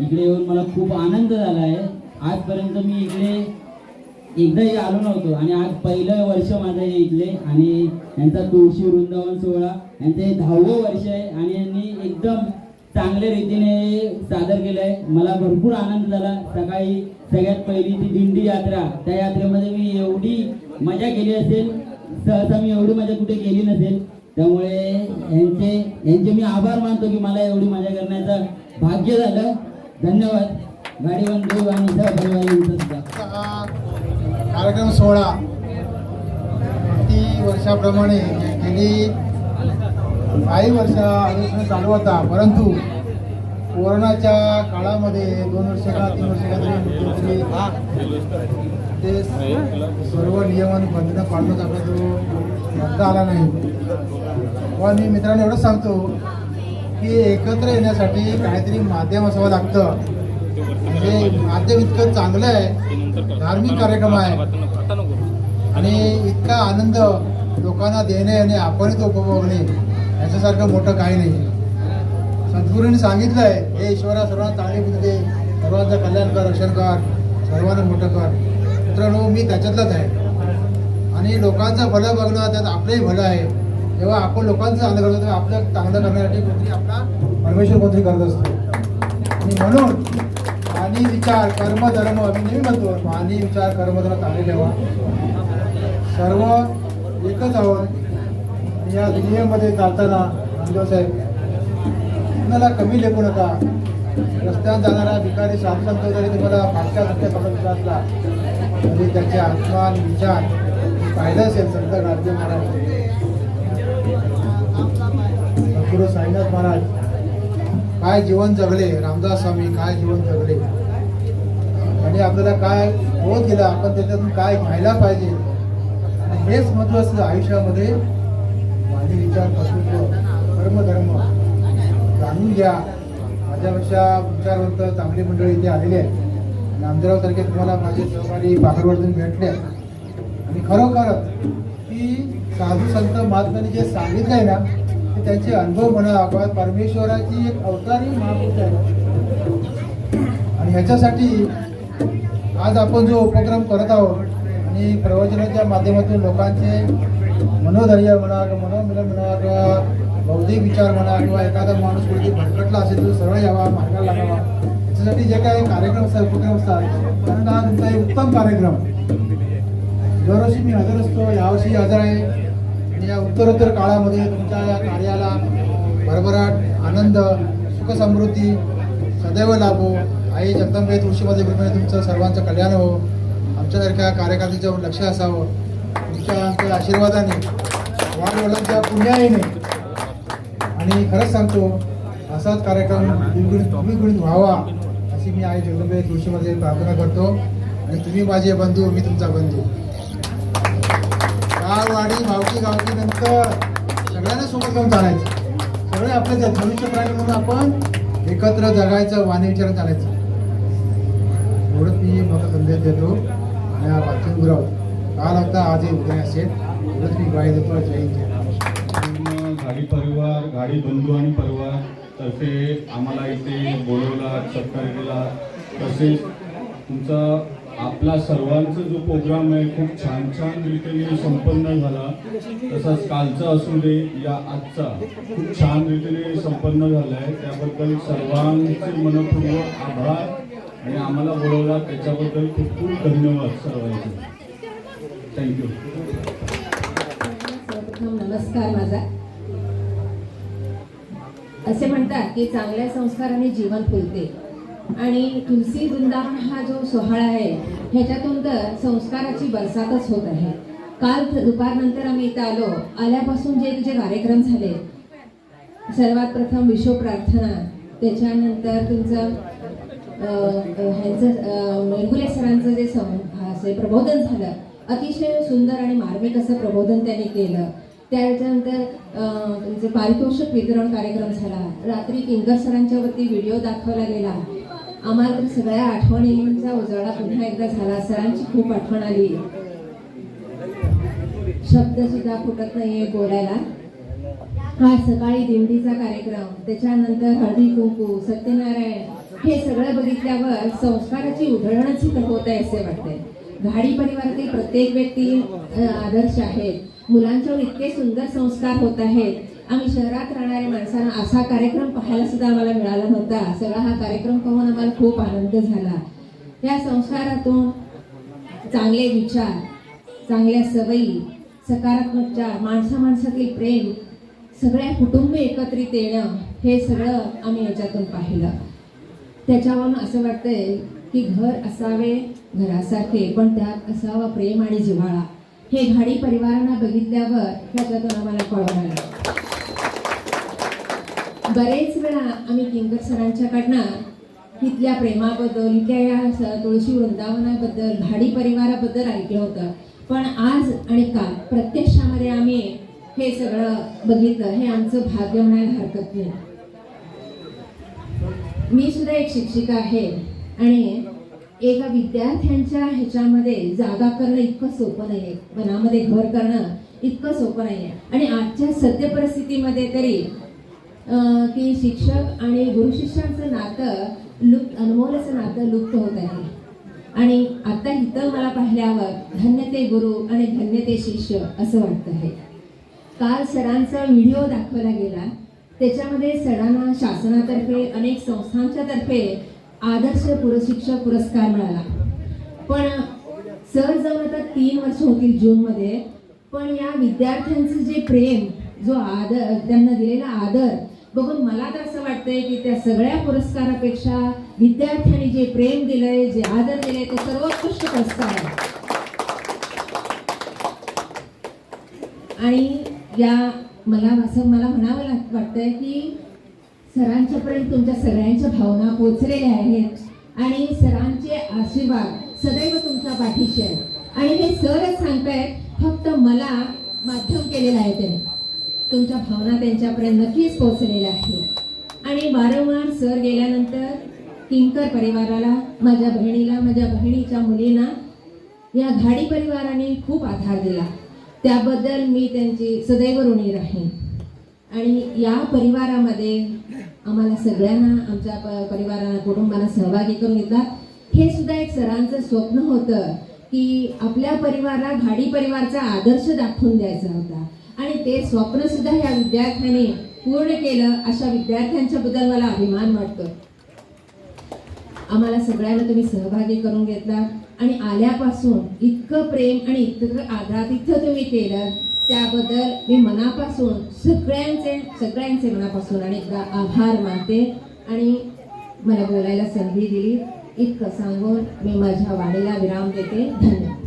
इकडे येऊन मला खूप आनंद झाला आहे. आजपर्यंत मी इकडे एकदाही आलो नव्हतो आणि आज पहिलं वर्ष माझं हे इथले आणि यांचा तुळशी वृंदावन सोहळा यांचं हे 10वं वर्ष आहे आणि यांनी एकदम चांगल्या रीतीने सादर केलं आहे. मला भरपूर आनंद झाला. सकाळी सगळ्यात पहिली ती दिंडी यात्रा, त्या यात्रेमध्ये मी एवढी मजा केली असेल, सहसा मी एवढी मजा कुठे केली नसेल. त्यामुळे यांचे मी आभार मानतो की मला एवढी मजा करण्याचं भाग्य झालं. धन्यवाद गाडीबंधू आणि सहपरिवारांचं सुद्धा. कार्यक्रम सोहळा किती वर्षाप्रमाणे गेली काही वर्ष आधीपासून चालू होता, परंतु कोरोनाच्या काळामध्ये 2 वर्ष का 3 वर्ष तरी ते सर्व नियमन बंधनं पाळण्यात आपला तो करता आला नाही. पण मी मित्रांनो एवढंच सांगतो की एकत्र येण्यासाठी काहीतरी माध्यम असावं लागतं. म्हणजे माध्यम इतकं चांगलं आहे, धार्मिक कार्यक्रम आहे आणि इतका आनंद लोकांना देणे आणि आपण तो उपभोगणे याच्यासारखं मोठं काही नाही. सद्गुरूंनी सांगितलं आहे, हे ईश्वरा सर्वांना चांगली बुद्धी दे, सर्वांचं कल्याण कर, रक्षण कर, सर्वांना मोठं कर. मित्रांनो मी त्याच्यातलंच आहे आणि लोकांचं भलं बघणं त्यात आपलंही भलं आहे. जेव्हा आपण लोकांचं चांगलं करतो तेव्हा आपलं चांगलं करण्यासाठी कोणतरी आपला परमेश्वर कोणतरी करत असतो. आणि म्हणून आणि विचार कर्म धर्म मी नेहमी म्हणतो, आणि विचार कर्म धर्म चांगले ठेवा. सर्व एकच आहोत. या दुनियेमध्ये चालताना रामदेव साहेब कुणाला कमी लेखू नका. रस्त्यात जाणारा भिकारी साधू जरी तुम्हाला मागच्या विचार असला तरी त्याचे आत्मा आणि विचार पाहिलं असेल. संत गाडगे महाराज, सद्गुरू साईनाथ महाराज काय जीवन जगले, रामदास स्वामी काय जीवन जगले आणि आपल्याला काय होत गेलं, आपण त्याच्यातून काय घ्यायला पाहिजे. हेच महत्त्वाचं आयुष्यामध्ये. माझे विचार कर्तृत्व कर्मधर्म जाणून घ्या. माझ्यापेक्षा विचारवंत चांगली मंडळी इथे आलेली आहे. नामदेवराव सारखे तुम्हाला माझे सहकारी बागरवडून भेटले आणि खरोखरच की साधू संत महात्म्यांनी जे सांगितलं आहे ना ते त्यांचे अनुभव म्हणा किंवा परमेश्वराची एक अवतारी महापुरुष आहे. आणि ह्याच्यासाठी आज आपण जो उपक्रम करत आहोत आणि प्रवचनाच्या माध्यमातून लोकांचे मनोधैर्य म्हणा किंवा मनोमिलन म्हणा किंवा बौद्धिक विचार म्हणा किंवा एखादा माणूस कुठे भटकटला असेल तो सरळ यावा, मार्गाला लागावा, याच्यासाठी जे काही कार्यक्रम असतात उपक्रम असतात कारण हा तुमचा एक उत्तम कार्यक्रम. दरवर्षी मी हजर असतो, यावर्षी हजर आहे आणि या उत्तरोत्तर काळामध्ये तुमच्या या कार्याला भरभराट आनंद सुखसमृद्धी सदैव लाभो. आई जगदंबे तुळशीमध्ये कृपेने तुमचं सर्वांचं कल्याण हो. आमच्यासारख्या कार्यकर्त्यांच्यावर लक्ष असावं. तुमच्या आशीर्वादाने वाढवडिलांच्या पुण्याईने आणि खरंच सांगतो असाच कार्यक्रम गुणगुणित व्हावा अशी मी आई जगदंबे तुळशीमध्ये प्रार्थना करतो. आणि तुम्ही माझे बंधू, मी तुमचा बंधू. गाववाडी भावकी गावकी नंतर सगळ्यांना सोबत घेऊन चालायचं. सगळे आपल्या मनुष्य प्राणी म्हणून आपण एकत्र जगायचं, वाणी विचारून चालायचं. एवढंच मी मोठा संदेश देतो. आणि हा वाचन गुराव काल होता आजही उद्या असेल एवढंच मी ग्वाही देतो. जय हिंद. गाडी परिवार, गाडी बंधू आणि परिवार तर्फे आम्हाला इथे बोलवला, सत्कार केला. तसेच तुमचा आपला सर्वांचा जो प्रोग्राम आहे खूप छान छान रीतीने संपन्न झाला. तसाच कालचा असू दे या आजचा खूप छान रीतीने संपन्न झाला आहे. त्याबद्दल सर्वांचे मनपूर्वक आभार आणि आम्हाला बोलवला त्याच्याबद्दल खूप खूप धन्यवाद सर्वांचे. थँक्यू. नमस्कार. माझा असे म्हणतात की चांगल्या संस्काराने जीवन फुलते आणि तुलसी वृंदावन हा जो सोहळा आहे ह्याच्यातून तर संस्काराची बरसातच होत आहे. काल दुपारनंतर आम्ही इथं आल्यापासून जे कार्यक्रम झाले, सर्वात प्रथम विश्व प्रार्थना, त्याच्यानंतर तुमचं ह्यांचं मेंगुले सरांचं जे प्रबोधन झालं, अतिशय सुंदर आणि मार्मिक असं प्रबोधन त्यांनी केलं. त्याच्यानंतर तुमचे पारितोषिक वितरण कार्यक्रम झाला. रात्री किंगर सरांच्या वरती व्हिडिओ दाखवला गेला. आम्हाला तर सगळ्या आठवणींचा उजाळा पुन्हा एकदा झाला. सरांची खूप आठवण आली. शब्द सुद्धा फुटत नाहीये बोलायला. हा सकाळी दिंडीचा कार्यक्रम, त्याच्यानंतर हळदी कुंकू, सत्यनारायण, हे सगळं बघितल्यावर संस्काराची उधळणच इथं होत आहे असे वाटते. घाडी परिवारातील प्रत्येक व्यक्ती आदर्श आहेत. मुलांच्यावर इतके सुंदर संस्कार होत आहेत. आम्ही शहरात राहणाऱ्या माणसांना असा कार्यक्रम पाहायला सुद्धा आम्हाला मिळाला नव्हता. सगळा हा कार्यक्रम पाहून आम्हाला खूप आनंद झाला. या संस्कारातून चांगले विचार, चांगल्या सवयी, सकारात्मक विचार, माणसातील प्रेम, सगळ्या कुटुंब एकत्रित येणं, हे सगळं आम्ही याच्यातून पाहिलं. त्याच्यावरून असं वाटतंय की घर असावे घरासारखे, पण त्यात असावं प्रेम आणि जिव्हाळा. हे घाडी परिवारांना बघितल्यावर त्याच्यातून आम्हाला कळून आलं. बरेच वेळा आम्ही किंकर सरांच्याकडनं इथल्या प्रेमाबद्दल, इथल्या या तुळशी वृंदावनाबद्दल, घाडी परिवाराबद्दल ऐकलं होतं. पण आज आणि काल प्रत्यक्षामध्ये आम्ही हे सगळं बघितलं. हे आमचं भाग्य म्हणायला हरकत नाही. मी सुद्धा एक शिक्षिका आहे आणि एका विद्यार्थ्यांच्या ह्याच्यामध्ये जागा करणं इतकं सोपं नाही आहे. मनामध्ये घर करणं इतकं सोपं नाही आहे. आणि आजच्या सद्य परिस्थितीमध्ये तरी की शिक्षक आणि गुरुशिष्यांचं नातं अनमोल असं नातं लुप्त होत आहे. आणि आता इथं मला पाहिल्यावर धन्य ते गुरु आणि धन्य ते शिष्य असं वाटतं आहे. काल सरांचा व्हिडिओ दाखवला गेला. त्याच्यामध्ये सरांना शासनातर्फे अनेक संस्थांच्या तर्फे आदर्श शिक्षक पुरस्कार मिळाला. पण सर जाऊन आता 3 वर्ष होतील जूनमध्ये. पण या विद्यार्थ्यांचं जे प्रेम, जो आदर, त्यांना दिलेला आदर बघून मला तर असं वाटतंय की त्या सगळ्या पुरस्कारापेक्षा विद्यार्थ्यांनी जे प्रेम दिलंय, जे आदर दिलंय, ते सर्वोत्कृष्ट पुरस्कार आहे. आणि मला म्हणावं वाटतंय की सरांच्यापर्यंत तुमच्या सगळ्यांच्या भावना पोचलेल्या आहेत आणि सरांचे आशीर्वाद सदैव तुमच्या पाठीशी आहेत. आणि हे सरच सांगतायत, फक्त मला माध्यम केलेलं आहे त्याने. तुमच्या भावना त्यांच्यापर्यंत नक्कीच पोहोचलेल्या आहेत. आणि वारंवार सर गेल्यानंतर किंकर परिवाराला, माझ्या बहिणीला, माझ्या बहिणीच्या मुलींना या घाडी परिवाराने खूप आधार दिला. त्याबद्दल मी त्यांची सदैव ऋणी राहीन. आणि या परिवारामध्ये आम्हाला सगळ्यांना, आमच्या परिवाराला, कुटुंबाला सहभागी करून घेतला. हे सुद्धा एक सरांचं स्वप्न होतं की आपल्या परिवाराला घाडी परिवारचा आदर्श दाखवून द्यायचा होता. आणि ते स्वप्न सुद्धा ह्या विद्यार्थ्यांनी पूर्ण केलं. अशा विद्यार्थ्यांच्या बद्दल मला अभिमान वाटतो. आम्हाला सगळ्यांना तुम्ही सहभागी करून घेतला आणि आल्यापासून इतकं प्रेम आणि इतकं आदरातिथ्य तुम्ही केलं, त्याबद्दल मी मनापासून सगळ्यांचे मनापासून अनेकदा आभार मानते. आणि मला बोलायला संधी दिली इतकं सांगून मी माझ्या वाणीला विराम देते. धन्यवाद.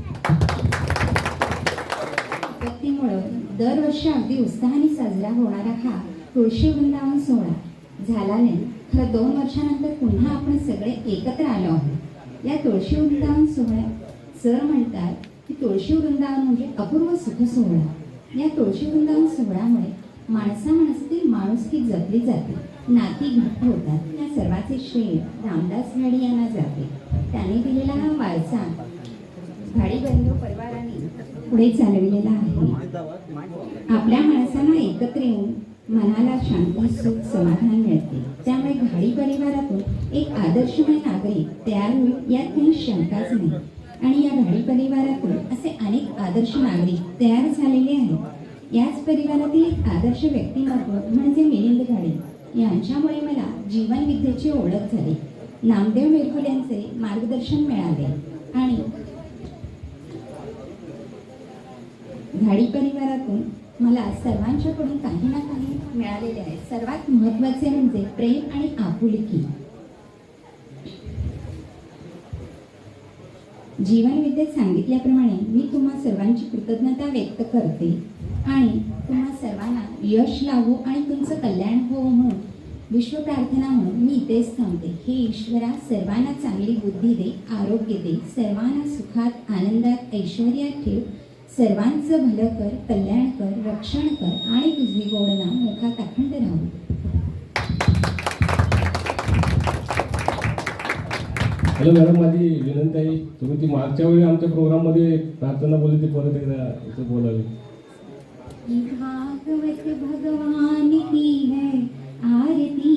व्यक्तीमुळं दरवर्षी अगदी उत्साहाने साजरा होणारा हा तुळशी वृंदावन सोहळा झाला नाही. खरं 2 वर्षानंतर पुन्हा आपण सगळे एकत्र आलो आहोत. या तुळशी वृंदावन सोहळ्यात सर म्हणतात की तुळशी वृंदावन म्हणजे अपूर्व सुख सोहळा. या तुळशी वृंदावन सोहळ्यामुळे माणसातील माणुसकी जपली जाते, नाती घट्ट होतात. या सर्वाचे श्रेय रामदास घाडी यांना जाते. त्यांनी दिलेला हा वारसा घाडी बंधू परिवाराने पुढे चालविलेला आहे. आपल्या माणसांना एकत्र येऊन मनाला शांती, सुख, समाधान मिळते. त्यामुळे घाडी परिवारातून एक आदर्शमय नागरिक तयार होईल यात काही शंकाच नाही. आणि या घाडी परिवारातून असे अनेक आदर्श नागरिक तयार झालेले आहेत. याच परिवारातील एक आदर्श व्यक्तिमत्व म्हणजे मिलिंद घाडी यांच्यामुळे मला जीवनविद्येची ओळख झाली. नामदेव मिरकुल यांचे मार्गदर्शन मिळाले आणि घाडी परिवारातून मला सर्वांच्याकडून काही ना काही मिळालेले आहे. सर्वात महत्त्वाचे म्हणजे प्रेम आणि आपुलकी. जीवनविद्येत सांगितल्याप्रमाणे मी तुम्हा सर्वांची कृतज्ञता व्यक्त करते आणि तुम्हा सर्वांना यश लावो आणि तुमचं कल्याण होवो म्हणून विश्व प्रार्थना म्हणून मी इथेच थांबते. हे ईश्वरा सर्वांना चांगली बुद्धी दे, आरोग्य दे, सर्वांना सुखात, आनंदात, ऐश्वर्यात ठेव, सर्वांचं भलं कर, कल्याण कर, रक्षण कर आणि तुझे गोड नाम मुखात अखंड राहू. हॅलो मॅडम, माझी विनंती आहे, तुम्ही ती मागच्या वेळी आमच्या प्रोग्राममध्ये प्रार्थना बोलली ती परत एकदा इथं बोलावी. भागवत भगवान की है, आरती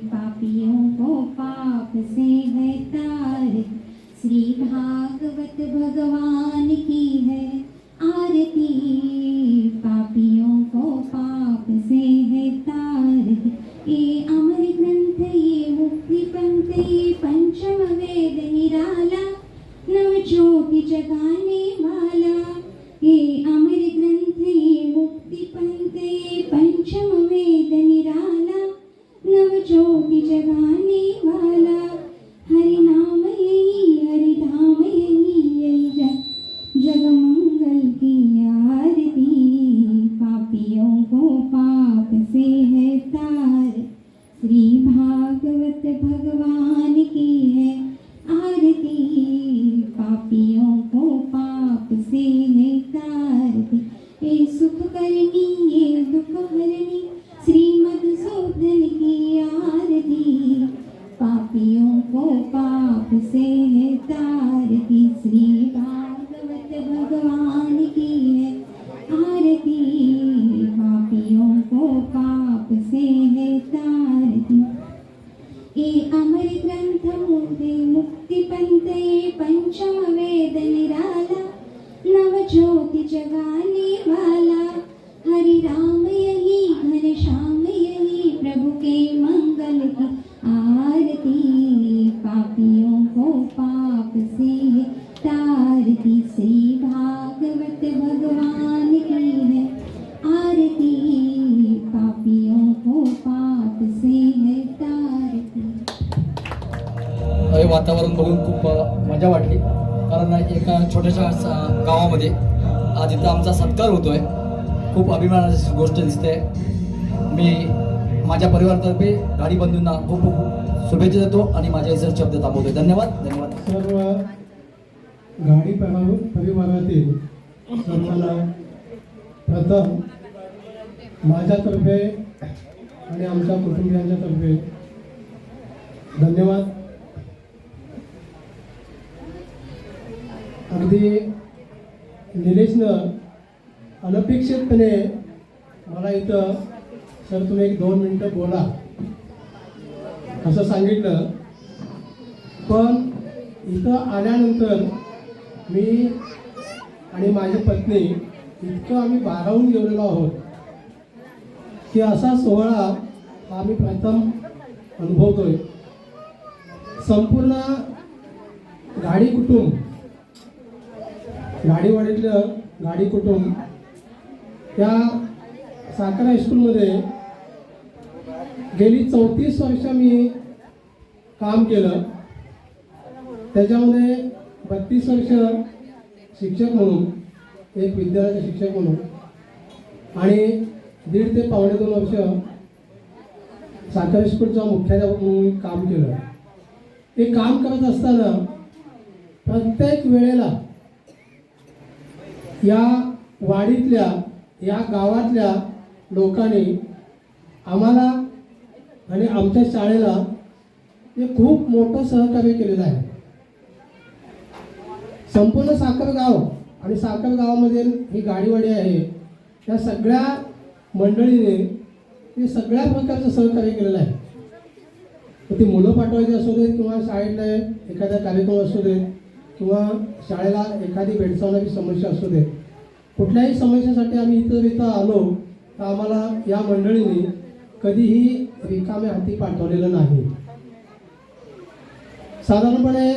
पापियों को पाप से है तार, श्री भागवत भगवान की है आरती, पापियों को पाप से है तार। ये अमर ग्रंथ ये मुक्ति पंथ ये पंचम वेद निराला, नव ज्योति जगाने वाला। ये अमर ग्रंथ ये मुक्ति पंथ ये पंचम वेद निराला, नव ज्योति जगाने वाला। हरि नाम यही हरि धाम यही यही जग मंगल की आरती, पापियों को पाप से है तार, श्री भागवत भगवान की है आरती, पापियों को पाप से है तार। ये सुख करनी ये दुख हरनी श्रीमद्सूदन की आरती, पापियों को पाप से है तारती, श्री भागवत भगवान की है आरती, पापियों को पाप से है तारती। ये अमर ग्रंथ मुक्ति पंथ ये पंचम वेद निराला, नव ज्योति जगाने वाला। हरि राम यही घनश्याम यही प्रभु के मंगल की आरती, पापियों को पाप से है तारती, श्री भागवत भगवान की है आरती, पापियों को पाप से है तारती। हे वातावरण बघून खूप मजा वाटली, कारण एका छोट्याशा गावामध्ये आज इथं आमचा सत्कार होतोय, खूप अभिमानाची गोष्ट दिसते। मी माझ्या परिवारातर्फे गाडी बंधूंना खूप खूप शुभेच्छा देतो आणि माझ्या इतर शब्द थांबवतोय। धन्यवाद धन्यवाद। सर्व गाडी परिवारातील सर्वांना प्रथम माझ्यातर्फे आणि आमच्या कुटुंबियांच्यातर्फे धन्यवाद। अगदी निलेशनं अनपेक्षितपणे मला इथं सर तुम्ही 1-2 मिनटं बोला असं सांगितलं, पण इथं आल्यानंतर मी आणि माझी पत्नी इतकं आम्ही भारावून गेलेलो आहोत की असा सोहळा आम्ही प्रथम अनुभवतोय। संपूर्ण गाडी कुटुंब गाडीवाडीतलं गाडी कुटुंब त्या साखर हायस्कूलमध्ये गेली 34 वर्ष मी काम केलं, त्याच्यामध्ये 32 वर्ष शिक्षक म्हणून एक विद्यालयाचे शिक्षक म्हणून आणि 1.5 ते 2.5 वर्ष साखर हायस्कूलचा मुख्याध्यापक म्हणून काम केलं। हे काम करत असताना प्रत्येक वेळेला या वाडीतल्या या गावातल्या लोकांनी आम्हाला आणि आमच्या शाळेला हे खूप मोठं सहकार्य केलेलं आहे। संपूर्ण साखर गाव आणि साखर गावामध्ये ही गाडीवाडी आहे, त्या सगळ्या मंडळीने हे सगळ्या प्रकारचं सहकार्य केलेलं आहे। तर ती मुलं पाठवायची असू देत किंवा शाळेतला एखादा कार्यक्रम असू देत किंवा शाळेला एखादी भेडसावणारी समस्या असू दे, कुठल्याही समस्येसाठी आम्ही इथं आलो तर आम्हाला या मंडळीने कधीही रिकाम्या हाती पाठवलेलं नाही। साधारणपणे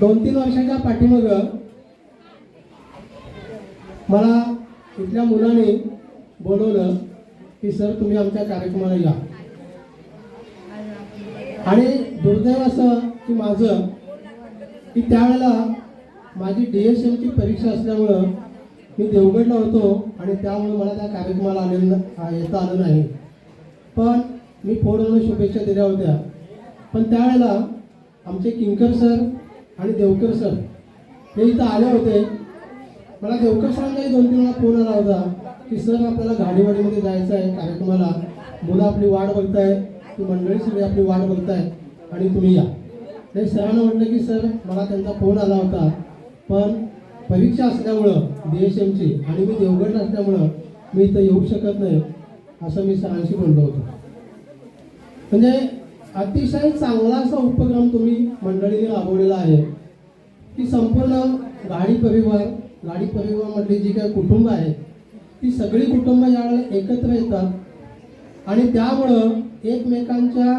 2-3 वर्षाच्या पाठीमागं मला इथल्या मुलाने बोलवलं की सर तुम्ही आमच्या कार्यक्रमाला या, आणि दुर्दैव असं की माझं की त्यावेळेला माझी DSMची परीक्षा असल्यामुळं मी देवगडला होतो आणि त्यामुळे मला त्या कार्यक्रमाला येता आलं नाही, पण मी फोनवरून शुभेच्छा दिल्या होत्या। पण त्यावेळेला आमचे किंकर सर आणि देवकर सर हे इथं आले होते। मला देवकर सरांचाही 2-3 वेळा फोन आला होता की सर आपल्याला गाडीवाडीमध्ये जायचं आहे कार्यक्रमाला, मुलं आपली वाट बघताय, ती मंडळी सगळी आपली वाट बघताय आणि तुम्ही या। ते सरांना म्हटलं की सर मला त्यांचा फोन आला होता, पण परीक्षा असल्यामुळं DSMची आणि मी देवगडला असल्यामुळं मी इथं येऊ शकत नाही, असं मी सरांशी बोललो होतो. म्हणजे अतिशय चांगला असा उपक्रम तुम्ही मंडळीने राबवलेला आहे की संपूर्ण गाडी परिवारामधली जी काही कुटुंब आहेत ती सगळी कुटुंब यावेळेला एकत्र येतात आणि त्यामुळं एकमेकांच्या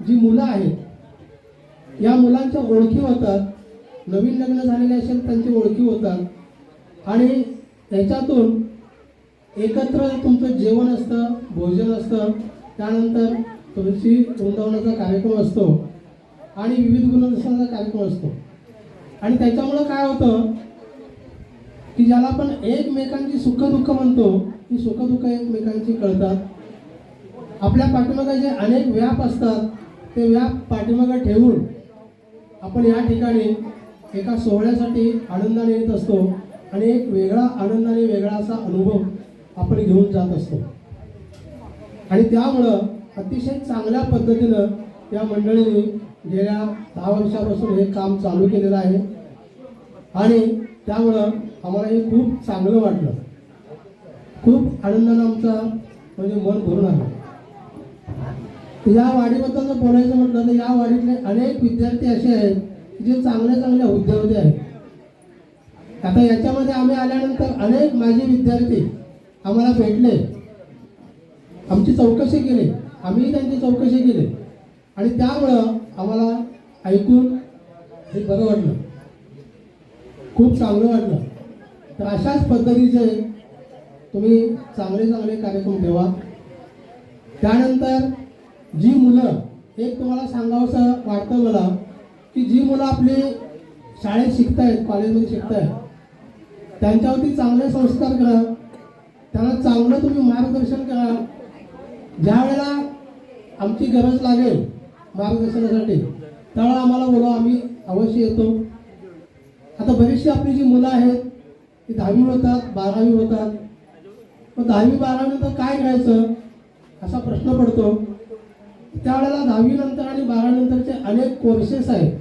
जी मुलं आहेत या मुलांच्या ओळखी होतात. नवीन लग्न झालेले असेल त्यांची ओळखी होतात आणि त्याच्यातून एकत्र तुमचं जेवण असतं, भोजन असतं, त्यानंतर तुळशी वृंदावनाचा कार्यक्रम असतो आणि विविध गुणदर्शनाचा कार्यक्रम असतो. आणि त्याच्यामुळं काय होतं की ज्याला आपण एकमेकांची सुखदुःख म्हणतो ती सुखदुःख एकमेकांची कळतात. आपल्या पाठीमागे जे अनेक व्याप असतात ते व्याप पाठीमागे ठेवून आपण या ठिकाणी एका सोहळ्यासाठी आनंदाने येत असतो आणि एक वेगळा आनंदाने वेगळा असा अनुभव आपण घेऊन जात असतो. आणि त्यामुळं अतिशय चांगल्या पद्धतीनं या मंडळीने गेल्या 10 वर्षापासून हे काम चालू केलेलं आहे आणि त्यामुळं आम्हाला हे खूप चांगलं वाटलं. खूप आनंदानं आमचा म्हणजे मन भरून आलं. या वाडीबद्दल जर बोलायचं म्हटलं तर या वाडीतले अनेक विद्यार्थी असे आहेत जे चांगल्या हुद्द्यावरती आहेत. आता याच्यामध्ये आम्ही आल्यानंतर अनेक माजी विद्यार्थी आम्हाला भेटले, आमची चौकशी केली, आम्ही त्यांची चौकशी केली आणि त्यामुळं आम्हाला ऐकून हे बरं वाटलं, खूप चांगलं वाटलं. तर अशाच पद्धतीचे तुम्ही चांगले कार्यक्रम ठेवा. त्यानंतर जी मुलं, एक तुम्हाला सांगावंसं वाटतं मला की जी मुलं आपली शाळेत शिकतायत, कॉलेजमध्ये शिकतायत, त्यांच्यावरती चांगले संस्कार करा, त्यांना चांगलं तुम्ही मार्गदर्शन करा. ज्या वेळेला आमची गरज लागेल मार्गदर्शनासाठी त्यावेळेला आम्हाला बोलवा, आम्ही अवश्य येतो. आता बरीचशी आपली जी मुलं आहेत ती 10वी होतात, 12वी होतात. मग 10वी 12वी नंतर काय करायचं असा प्रश्न पडतो. त्यावेळेला 10वी नंतर आणि 12वी नंतरचे अनेक कोर्सेस आहेत.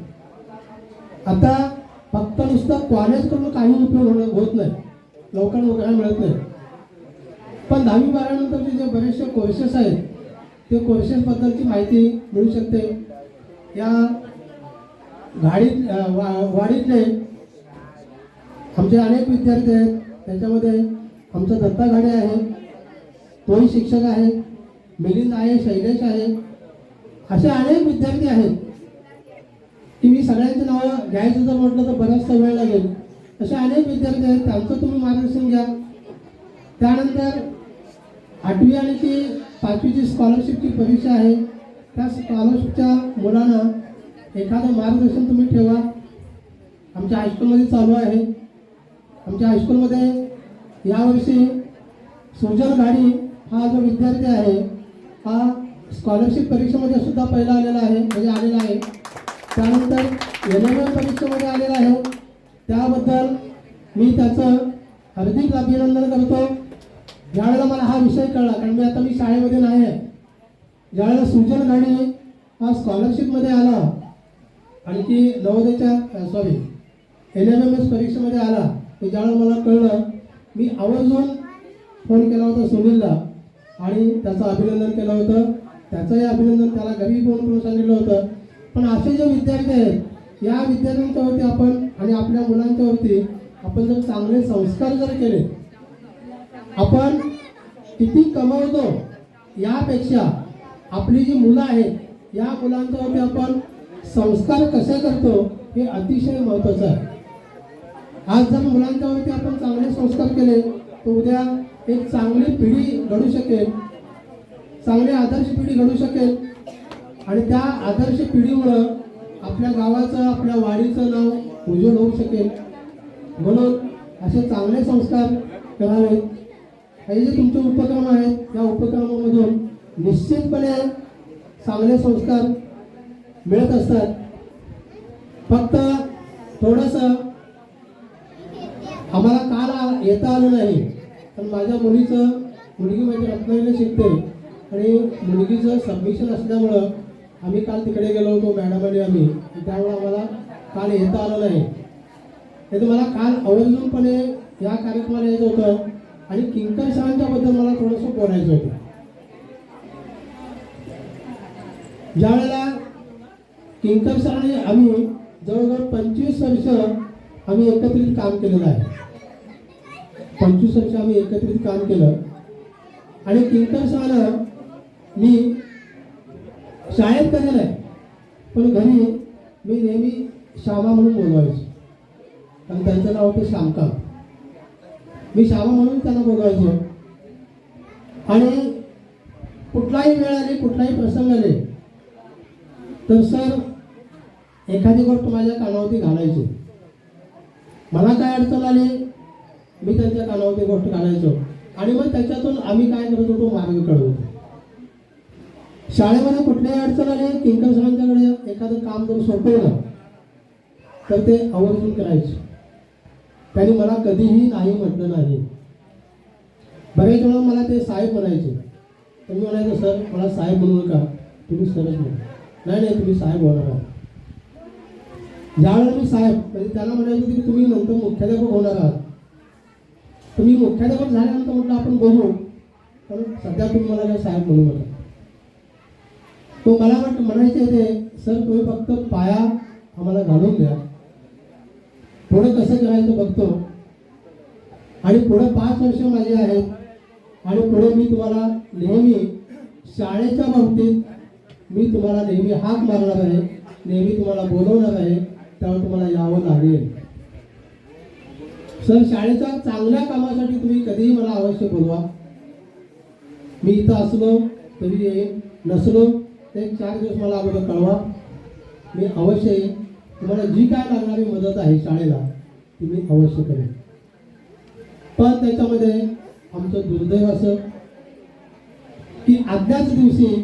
आता फक्त नुसतं कॉलेज करून काही उपयोग होत नाही, लवकर नोकऱ्या मिळत नाही. पण 10वी 12वी नंतरचे जे बरेचसे कोर्सेस आहेत ते कोर्सेसबद्दलची माहिती मिळू शकते. या वाडीतले आमचे अनेक विद्यार्थी आहेत. त्याच्यामध्ये आमचा दत्ता घाडे आहे, तोही शिक्षक आहे, मिलिंद आहे, शैलेश आहे, असे अनेक विद्यार्थी आहेत की मी सगळ्यांची नावं घ्यायचं जर म्हटलं तर बराचसा वेळ लागेल. असे अनेक विद्यार्थी आहेत, त्यांचं तुम्ही मार्गदर्शन घ्या. त्यानंतर 8वी आणि 5वीची स्कॉलरशिपची परीक्षा आहे, त्या स्कॉलरशिपच्या मुलांना एखादं मार्गदर्शन तुम्ही ठेवा. आमच्या हायस्कूलमध्ये चालू आहे. आमच्या हायस्कूलमध्ये यावर्षी सुजल गाडी हा जो विद्यार्थी आहे हा स्कॉलरशिप परीक्षेमध्ये सुद्धा पहिला आलेला आहे, म्हणजे आलेला आहे. त्यानंतर LLM परीक्षेमध्ये आलेला आहे. त्याबद्दल मी त्याचं हार्दिक अभिनंदन करतो. ज्यावेळेला मला हा विषय कळला, कारण मी शाळेमध्ये नाही आहे, ज्यावेळेला सुजल गाडी हा स्कॉलरशिपमध्ये आला आणि ती नवोदयच्या LMS परीक्षेमध्ये आला, तर ज्यावेळेला मला कळलं मी आवर्जून फोन केला होता सुनीलला आणि त्याचं अभिनंदन केलं होतं. त्याचंही अभिनंदन त्याला घरी फोन करून सांगितलं होतं. पण असे जे विद्यार्थी आहेत या विद्यार्थ्यांच्यावरती आपण आणि आपल्या मुलांच्यावरती आपण जर चांगले संस्कार जर केले, आपण किती कमवतो यापेक्षा आपली जी मुलं आहेत या मुलांच्यावरती आपण संस्कार कसे करतो हे अतिशय महत्त्वाचं आहे. आज जर मुलांच्यावरती आपण चांगले संस्कार केले तर उद्या एक चांगली पिढी घडू शकेल, चांगली आदर्श पिढी घडू शकेल आणि त्या आदर्श पिढीमुळं आपल्या गावाचं, आपल्या वाडीचं नाव उज्ज्वल होऊ शकेल. म्हणून असे चांगले संस्कार करावेत. हे जे तुमचे उपक्रम आहेत या उपक्रमामधून निश्चितपणे चांगले संस्कार मिळत असतात. फक्त थोडंसं आम्हाला काल येता आलं नाही, पण माझ्या मुलगी माझी रत्नागिरीला शिकते आणि मुलगीचं सबमिशन असल्यामुळं आम्ही काल तिकडे गेलो होतो मॅडम आणि आम्ही, त्यामुळे आम्हाला काल येता आलं नाही. तर मला काल आवर्जूनपणे या कार्यक्रमाला यायचं होतं आणि किंकर सरांच्याबद्दल मला थोडंसं बोलायचं होतं. ज्या वेळेला किंकर सरांनी आम्ही जवळजवळ 25 वर्ष आम्ही एकत्रित काम केलेलं आहे. 25 वर्ष आम्ही एकत्रित काम केलं. आणि किंकर सरांना मी शाळेत कधी नाही, पण घरी मी नेहमी श्यामा म्हणून बोलवायचो. आणि त्यांचं नाव होतं श्यामकांत. मी श्यामा म्हणून त्यांना बोलवायचो. आणि कुठलाही वेळ आली, कुठलाही प्रसंग आले तर सर एखादी गोष्ट माझ्या कानावरती घालायची. मला काय अडचण आली मी त्यांच्या कानावरती गोष्ट घालायचो. आणि मग त्याच्यातून आम्ही काय करत होतो, मार्ग काढत. शाळेमध्ये कुठलीही अडचण आली, किंकर सरांच्याकडे एखादं काम जर सोपवलं तर ते आवर्जून करायचे. त्यांनी मला कधीही नाही म्हटलं नाही. बरेच वेळा मला ते साहेब म्हणायचे. तर मी म्हणायचं सर मला साहेब म्हणू नका, तुम्ही सरच म्हणा. नाही नाही तुम्ही साहेब होणार आहात. ज्यावेळेला मी साहेब म्हणजे त्याला म्हणायचं की तुम्ही नंतर मुख्याध्यापक होणार आहात. तुम्ही मुख्याध्यापक झाल्यानंतर म्हटलं आपण बघू, पण सध्या तुम्ही मला काय साहेब म्हणू नका. तो मला म्हणायचे ते सर तुम्ही फक्त पाया आम्हाला घालून द्या, पुढं कसं करायचं बघतो. आणि पुढं 5 वर्ष माझी आहेत. आणि पुढे मी तुम्हाला नेहमी शाळेच्या बाबतीत मी तुम्हाला नेहमी हाक मारणार आहे, नेहमी तुम्हाला बोलवणार आहे, त्यामुळे तुम्हाला यावं लागेल. सर शाळेच्या चांगल्या कामासाठी तुम्ही कधीही मला अवश्य बोलवा. मी इथं असलो तरी येईन, नसलो तर 4 दिवस मला अगोदर कळवा. मी अवश्य येईन. तुम्हाला जी काय लागणारी मदत आहे शाळेला ती मी अवश्य करेन. पण त्याच्यामध्ये आमचं दुर्दैव असं की आदल्याच दिवशी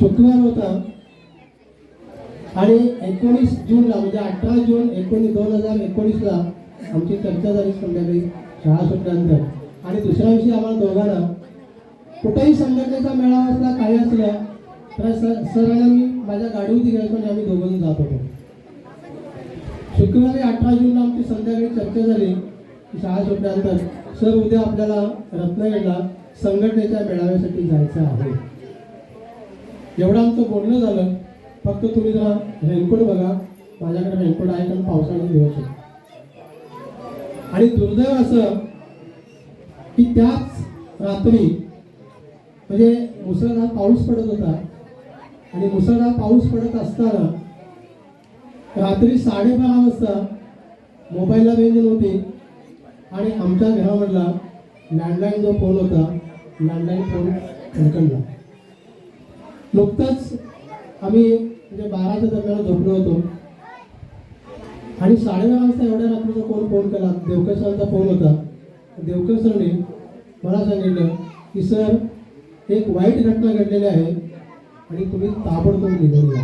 शुक्रवार होता आणि 19 जूनला म्हणजे 18 जून 2019ला आमची चर्चा झाली संध्याकाळी शाळा सुटल्यानंतर. आणि दुसऱ्या दिवशी आम्हाला दोघांना कुठेही संघटनेचा मेळावा असला काही असला तर सरांना मी माझ्या गाडीवरती घ्यायचो आणि आम्ही दोघं जात होतो. शुक्रवारी 18 जूनला आमची संध्याकाळी चर्चा झाली की शाळा सुटल्यानंतर सर उद्या आपल्याला रत्नागिरीला संघटनेच्या मेळाव्यासाठी जायचं आहे. एवढं आमचं बोलणं झालं. फक्त तुम्ही जरा रेनकोट बघा, माझ्याकडे रेनकोट आहे कारण पावसाळ्याचे दिवस आहे. आणि दुर्दैव असं की त्याच रात्री म्हणजे मुसळधार पाऊस पडत होता. आणि मुसळधार पाऊस पडत असताना रात्री 12:30 वाजता मोबाईलला रेंज नव्हती. आणि आमच्या घरामधला लँडलाईन जो फोन होता, लँडलाईन फोन खडखडला. नुकतंच आम्ही म्हणजे 12च्या दरम्यान झोपलो होतो. आणि 12:30 वाजता एवढ्या रात्रीचा कोण फोन केला, देवकर सरांचा फोन होता. देवकर सरने मला सांगितलं की सर एक वाईट घटना घडलेली आहे आणि तुम्ही ताबडतोब निघून या.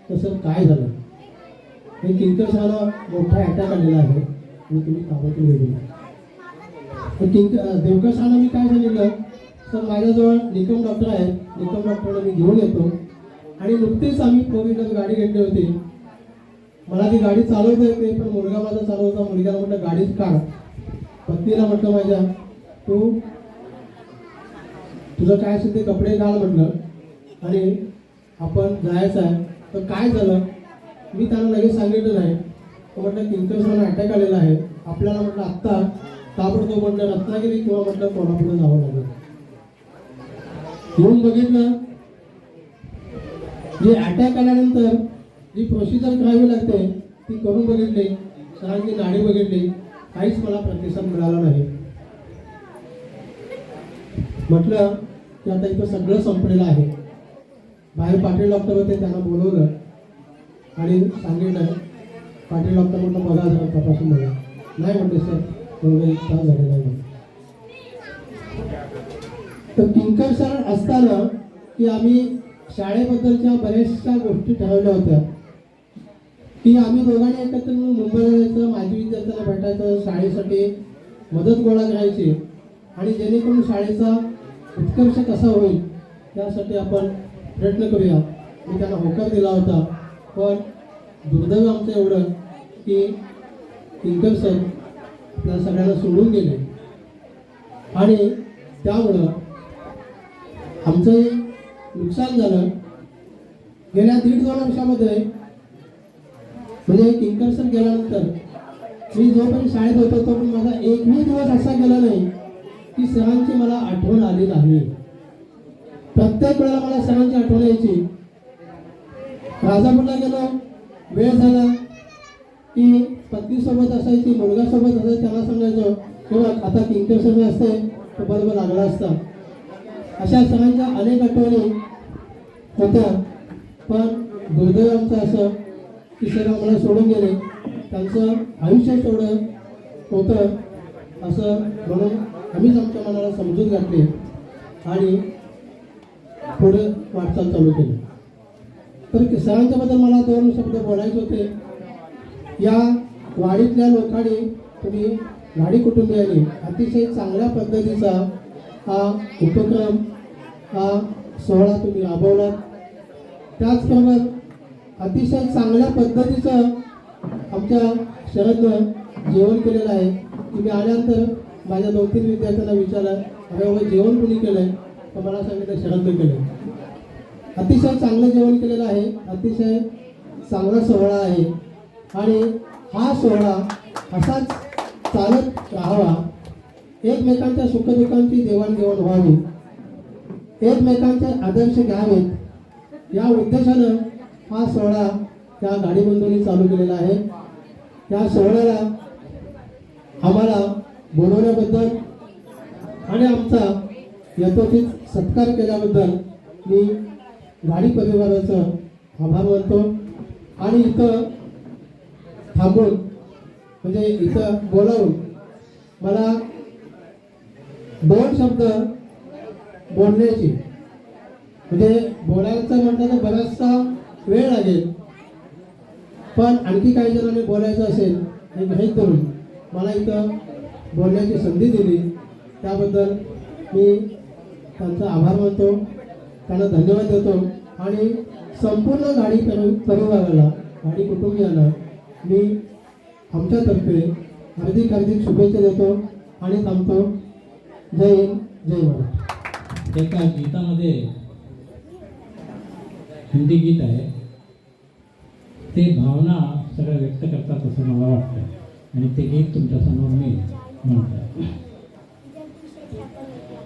तर सर काय झालं, हे किंकर सरांना मोठा अटॅक आलेला आहे आणि तुम्ही ताबडतोब निघून या. देवकर सरांना मी काय सांगितलं, सर माझ्याजवळ निकम डॉक्टर आहेत, निकम डॉक्टरला मी घेऊन येतो. आणि नुकतीच आम्ही 4 व्हीलर गाडी घेतली होती. मला ती गाडी चालवता येते पण मुलगा माझा चालवता. मुलग्याला म्हटलं गाडीच काढ. पत्नीला म्हटलं माझ्या तुझं काय असेल ते कपडे घाल म्हटलं आणि आपण जायचं आहे. तर काय झालं मी त्यांना लगेच सांगितलं नाही. म्हटलं किंकर सरांना अटॅक आलेला आहे, आपल्याला म्हटलं आत्ता ताबडतोब म्हटलं रत्नागिरी किंवा म्हटलं कोल्हापूरला जावं लागेल. येऊन बघितलं जे अटॅक आल्यानंतर जी प्रोसिजर करावी लागते ती करून बघितली. सरांची नाडी बघितली, काहीच मला प्रतिसाद मिळाला नाही. म्हटलं की आता इथं सगळं संपलेलं आहे. बाहेर पाटील डॉक्टर होते, त्यांना बोलवलं आणि सांगितलं. पाटील डॉक्टर म्हटलं बघा जरा तपासून बघा. नाही म्हटले सर एक तास झालेला आहे. तर किंकर सर असताना की आम्ही शाळेबद्दलच्या बऱ्याचशा गोष्टी ठरवल्या होत्या की आम्ही दोघांनी एकत्र मुंबईला जायचं, माजी विद्यार्थ्यांना भेटायचं, शाळेसाठी मदत गोळा करायची आणि जेणेकरून शाळेचा उत्कर्ष कसा होईल त्यासाठी आपण प्रयत्न करूया. मी त्यांना होकार दिला होता. पण दुर्दैव आमचं एवढं की किंकर सर आपल्या सगळ्यांना सोडून गेले आणि त्यामुळं आमचं नुकसान झालं. गेल्या 1.5-2 वर्षामध्ये म्हणजे किंकरसर गेल्यानंतर मी जोपर्यंत शाळेत होतो तोपर्यंत माझा एकही दिवस असा गेला नाही की सरांची मला आठवण आली नाही. प्रत्येक वेळेला मला सरांची आठवण यायची. राजापूरला गेलो, वेळ झाला की पत्नीसोबत असायची, मुलगासोबत असायची, त्याला सांगायचो किंवा आता किंकरसर असते तो बरोबर लागला असता. अशा सरांच्या अनेक आठवणी होत्या. पण दुर्दैव आमचं असं की सर आम्हाला सोडून गेले. त्यांचं आयुष्य तेवढं होतं असं म्हणून आम्हीच आमच्या मनाला समजूत घातली आणि पुढे वाटचाल चालू केली. तर सरांच्याबद्दल मला 2 शब्द बोलायचे होते. या वाडीतल्या लोकांनी तुम्ही गाडी कुटुंबियांनी अतिशय चांगल्या पद्धतीचा हा उपक्रम हा सोहळा तुम्ही राबवला. त्याचबरोबर अतिशय चांगल्या पद्धतीचं आमच्या शरदनं जेवण केलेलं आहे. तुम्ही आल्यानंतर माझ्या 2-3 विद्यार्थ्यांना विचारलं अरे बाबा जेवण कोणी केलंय, तर मला सांगितलं शरदनं केलं. अतिशय चांगलं जेवण केलेलं आहे, अतिशय चांगला सोहळा आहे आणि हा सोहळा असाच चालत राहावा. एकमेकांच्या सुखदुःखांची देवाणघेवाण व्हावी, एकमेकांचे आदर्श घ्यावेत या उद्देशानं हा सोहळा त्या गाडी बंधूंनी चालू केलेला आहे. त्या सोहळ्याला आम्हाला बोलवण्याबद्दल आणि आमचा यथोचित सत्कार केल्याबद्दल मी गाडी परिवाराचं आभार मानतो. आणि इथं थांबून म्हणजे इथं बोलावून मला 2 शब्द बोलण्याची म्हणजे बोलायचं म्हटलं तर बराचसा वेळ लागेल. पण आणखी काही जणांनी बोलायचं असेल हे घाईत करून मला इथं बोलण्याची संधी दिली त्याबद्दल मी त्यांचा आभार मानतो, त्यांना धन्यवाद देतो. आणि संपूर्ण गाडी परिवाराला गाडी कुटुंबियांना मी आमच्यातर्फे हार्दिक शुभेच्छा देतो आणि थांबतो. जय हिंद, जय महाराष्ट्र. एका गीतामध्ये हिंदी गीत आहे ते भावना सगळं व्यक्त करतात असं मला वाटतं आणि ते गीत तुमच्यासमोर मी म्हणतो.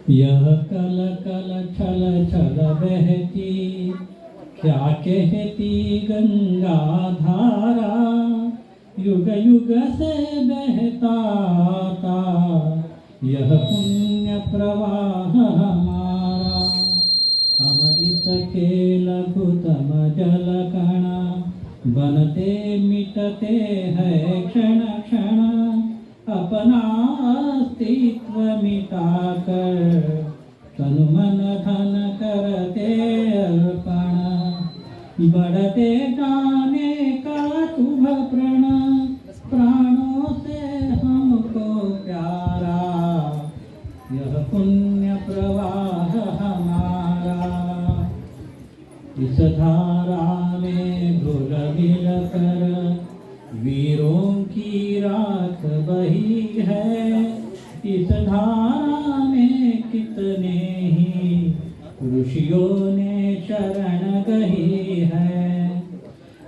यह कल कल छल छल बहती क्या कहती गंगा धारा, युग युग से बहता था यह पुण्य प्रवाह हमारा. अमृत के लघुतम जल कणा बनते मिटते हैं क्षण क्षण, अपना अस्तित्व मिटाकर तनु मन धन करते अर्पण. बढ़ते जाने का शुभ प्रण प्राणों से हमको प्यारा, यह पुण्य प्रवाह हमारा. इस धारा में घुल मिल कर वीरों की रात बही है, इस धारा में कितने ही ऋषियों ने शरण गही है.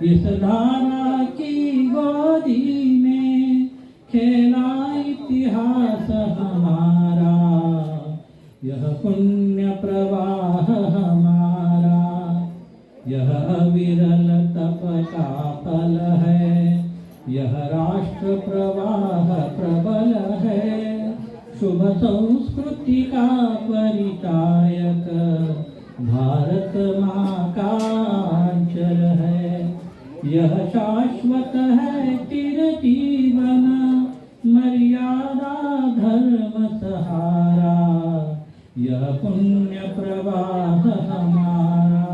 इस धारा की गोदी में खेला इतिहास हमारा, यह पुण्य प्रवाह हमारा. यह अविरल तप का फल है, यह राष्ट्र प्रवाह प्रबल है. शुभ संस्कृति का परिचायक भारत माँ का अंचल है. यह शाश्वत है चिरजीवन मर्यादा धर्म सहारा, यह पुण्य प्रवाह हमारा.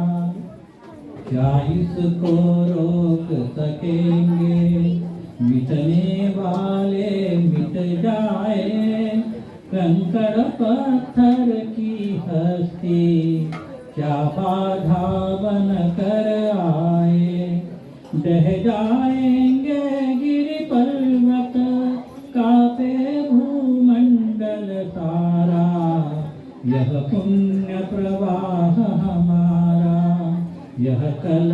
क्या इसको रोक सकेंगे, मिटने वाले मिट जाए. कंकड़ पत्थर की हस्ती क्या बाधा बन कर आए. ढह जाएंगे गिरि पर्वत कापे भूमंडल सारा, यह पुण्य प्रवाह हमारा. यह कल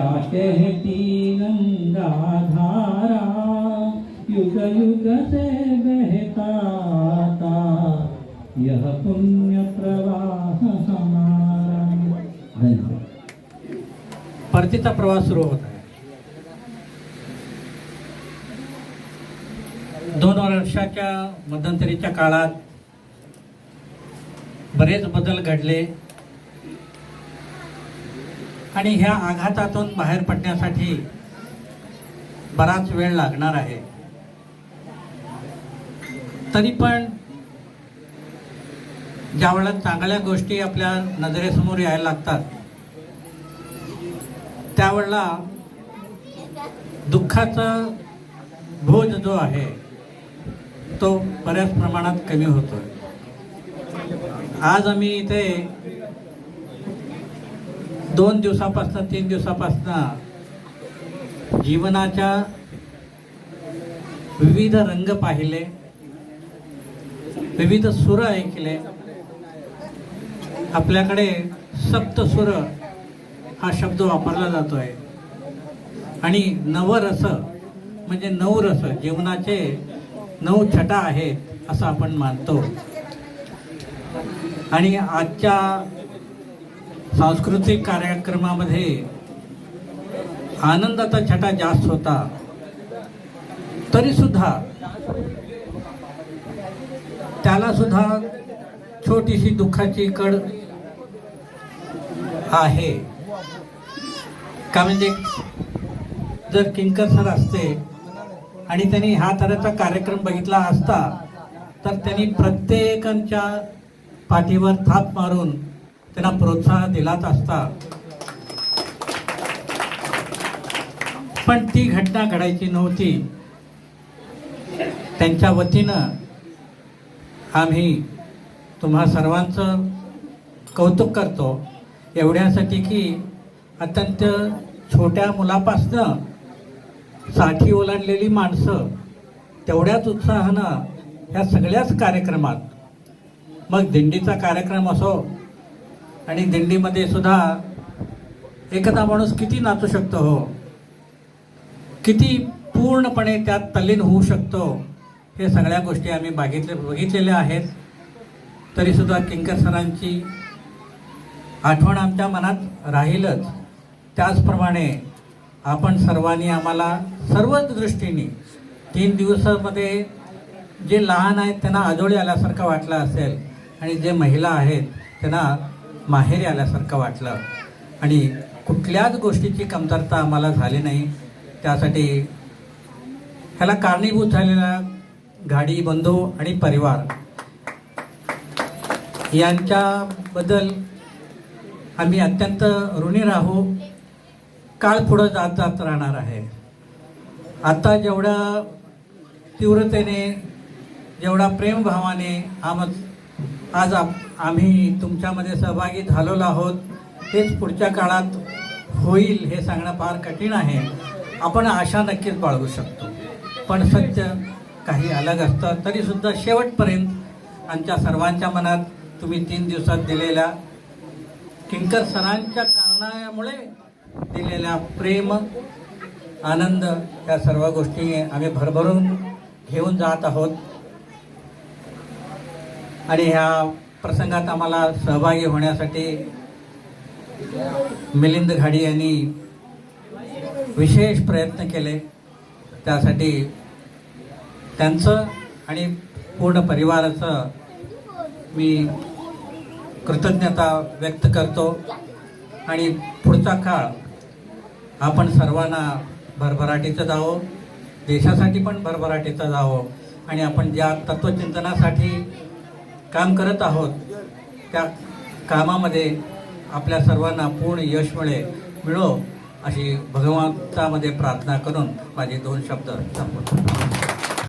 क्या कहती गंगा धारा, युग युग से बहता आता यह पुण्य प्रवाह हमारा। धन्यवाद. परतीचा प्रवास सुरू होत आहे. 2 वर्षाच्या मध्यंतरीच्या काळात बरेच बदल घडले आणि ह्या आघातातून बाहेर पडण्यासाठी बराच वेळ लागणार आहे. तरी पण ज्यावेळेला चांगल्या गोष्टी आपल्या नजरेसमोर यायला लागतात त्यावेळेला दुःखाचा बोध जो आहे तो बऱ्याच प्रमाणात कमी होतो. आज आम्ही इथे 2 दिवसापासून 3 दिवसापासून जीवनाच्या विविध रंग पाहिले, विविध सूर ऐकले. आपल्याकडे सप्तसूर हा शब्द वापरला जातोय आणि नवरस म्हणजे 9 रस, जीवनाचे 9 छटा आहेत असं आपण मानतो. आणि आजच्या सांस्कृतिक कार्यक्रमामध्ये आनंदाचा छटा जास्त होता, तरी सुद्धा त्याला सुद्धा छोटीशी दुःखाची कड आहे. का म्हणजे जर किंकर सर असते आणि त्यांनी हा तऱ्हेचा कार्यक्रम बघितला असता तर त्यांनी प्रत्येकांच्या पाठीवर थाप मारून त्यांना प्रोत्साहन दिलाच असता. पण ती घटना घडायची नव्हती. त्यांच्या वतीनं आम्ही तुम्हा सर्वांचं कौतुक करतो एवढ्यासाठी की अत्यंत छोट्या मुलापासनं 60 ओलांडलेली माणसं तेवढ्याच उत्साहानं ह्या सगळ्याच कार्यक्रमात, मग दिंडीचा कार्यक्रम असो आणि दिंडीमध्ये सुद्धा एखादा माणूस किती नाचू शकतो हो, किती पूर्णपणे त्यात तल्लीन होऊ शकतो, हे सगळ्या गोष्टी आम्ही बघितलेल्या आहेत. तरीसुद्धा किंकर सरांची आठवण आमच्या मनात राहीलच. त्याचप्रमाणे आपण सर्वांनी आम्हाला सर्वच दृष्टीने 3 दिवसामध्ये जे लहान आहेत त्यांना आजोळी आल्यासारखं वाटलं असेल आणि जे महिला आहेत त्यांना माहेरी आल्यासारखं वाटलं आणि कुठल्याच गोष्टीची कमतरता आम्हाला झाली नाही. त्यासाठी ह्याला कारणीभूत झालेला गाडी बंधू आणि परिवार यांच्याबद्दल आम्ही अत्यंत ऋणी राहू. काळ पुढं जात जात राहणार आहे. आता जेवढ्या तीव्रतेने, जेवढा प्रेमभावाने आज आम्ही तुमच्यामध्ये सहभागी झालेलो आहोत, तेच पुढच्या काळात होईल हे सांगणं फार कठीण आहे. आपण आशा नक्कीच बाळगू शकतो, पण सत्य काही अलग असतं. तरीसुद्धा शेवटपर्यंत आमच्या सर्वांच्या मनात तुम्ही 3 दिवसात दिलेल्या किंकर सरांच्या कारणामुळे दिलेल्या प्रेम, आनंद या सर्व गोष्टी आम्ही भरभरून घेऊन जात आहोत. आणि ह्या प्रसंगात आम्हाला सहभागी होण्यासाठी मिलिंद घाडी यांनी विशेष प्रयत्न केले. त्यासाठी त्यांचं आणि पूर्ण परिवाराचं मी कृतज्ञता व्यक्त करतो. आणि पुढचा काळ आपण सर्वांना भरभराटीचं जावो, देशासाठी पण भरभराटीचं जावो आणि आपण ज्या तत्त्वचिंतनासाठी काम करत आहोत त्या कामामध्ये आपल्या सर्वांना पूर्ण यश मिळो अशी भगवंतामध्ये प्रार्थना करून माझे 2 शब्द संपवतो.